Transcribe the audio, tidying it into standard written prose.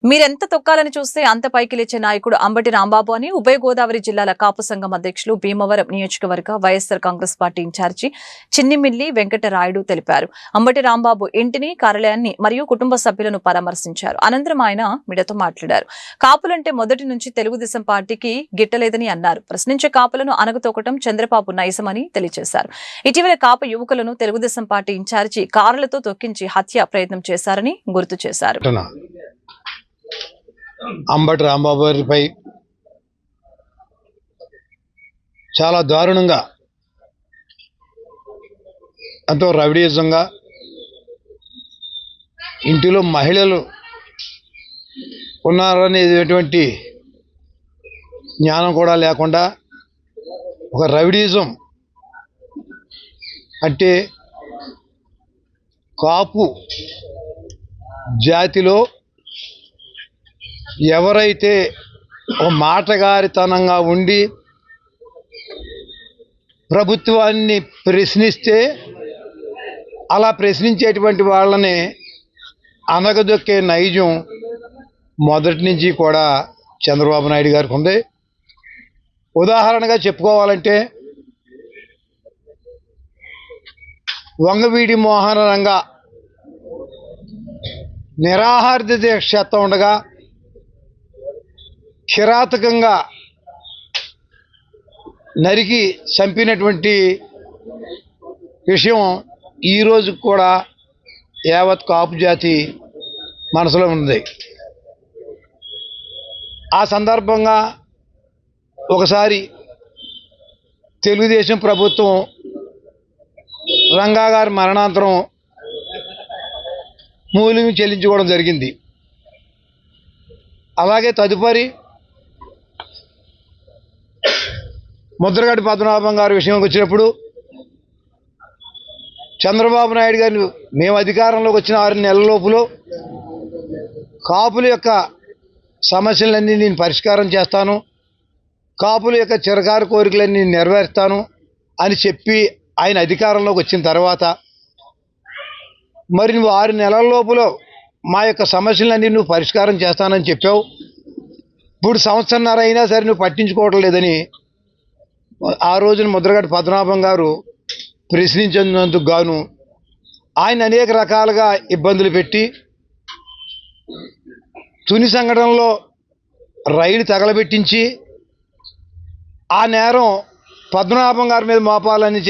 మీరెంత తొక్కాలని చూస్తే అంత పైకి లేచే నాయకుడు అంబటి రాంబాబు అని ఉభయ గోదావరి జిల్లాల కాపు సంఘం అధ్యక్షులు భీమవరం నియోజకవర్గ వైఎస్ఆర్ కాంగ్రెస్ పార్టీ ఇన్ఛార్జి చిన్నిమిల్లి వెంకటరాయుడు తెలిపారు. అంబటి రాంబాబు ఇంటిని, కార్యాలయాన్ని మరియు కుటుంబ సభ్యులను పరామర్శించారు. అనంతరం ఆయన మీడియాతో మాట్లాడారు. కాపులంటే మొదటి నుంచి తెలుగుదేశం పార్టీకి గిట్టలేదని అన్నారు. ప్రశ్నించే కాపులను అనగతొక్కటం చంద్రబాబు నైజమని తెలియజేశారు. ఇటీవల కాపు యువకులను తెలుగుదేశం పార్టీ ఇన్ఛార్జి కారులతో తొక్కించి హత్య ప్రయత్నం చేశారని గుర్తు చేశారు. అంబటి రాంబాబు గారిపై చాలా దారుణంగా, ఎంతో రౌడీయిజంగా, ఇంటిలో మహిళలు ఉన్నారనేటువంటి జ్ఞానం కూడా లేకుండా ఒక రౌడీయిజం అంటే కాపు జాతిలో ఎవరైతే ఒక మాటగారితనంగా ఉండి ప్రభుత్వాన్ని ప్రశ్నిస్తే అలా ప్రశ్నించేటువంటి వాళ్ళని అనగదొక్కే నైజం మొదటి నుంచి కూడా చంద్రబాబు నాయుడు గారికి ఉంది. ఉదాహరణగా చెప్పుకోవాలంటే వంగవీడి మోహన రంగ నిరాహార దీక్ష చేస్తూ ఉండగా కిరాతకంగా నరికి చంపినటువంటి విషయం ఈరోజు కూడా యావత్ కాపు జాతి మనసులో ఉంది. ఆ సందర్భంగా ఒకసారి తెలుగుదేశం ప్రభుత్వం రంగా గారి మరణాంతరం మూల్యం చెల్లించుకోవడం జరిగింది. అలాగే తదుపరి ముద్రగడ్డ పద్మనాభం గారి విషయంకి వచ్చినప్పుడు చంద్రబాబు నాయుడు గారు మేము అధికారంలోకి వచ్చిన 6 నెలల లోపులో కాపుల యొక్క సమస్యలన్నీ నేను పరిష్కారం చేస్తాను, కాపుల యొక్క చిరకారు కోరికలన్నీ నెరవేరుస్తాను అని చెప్పి ఆయన అధికారంలోకి వచ్చిన తర్వాత మరి నువ్వు 6 నెలల లోపులో మా యొక్క సమస్యలన్నీ నువ్వు పరిష్కారం చేస్తానని చెప్పావు. ఇప్పుడు సంవత్సరన్నర అయినా సరే నువ్వు పట్టించుకోవటం లేదని ఆ రోజున ముద్రగడ్డ పద్మనాభం గారు ప్రశ్నించినందుకు గాను ఆయన అనేక రకాలుగా ఇబ్బందులు పెట్టి తుని సంఘటనలో రైలు తగలబెట్టించి ఆ నేరం పద్మనాభం గారి మీద మోపాలని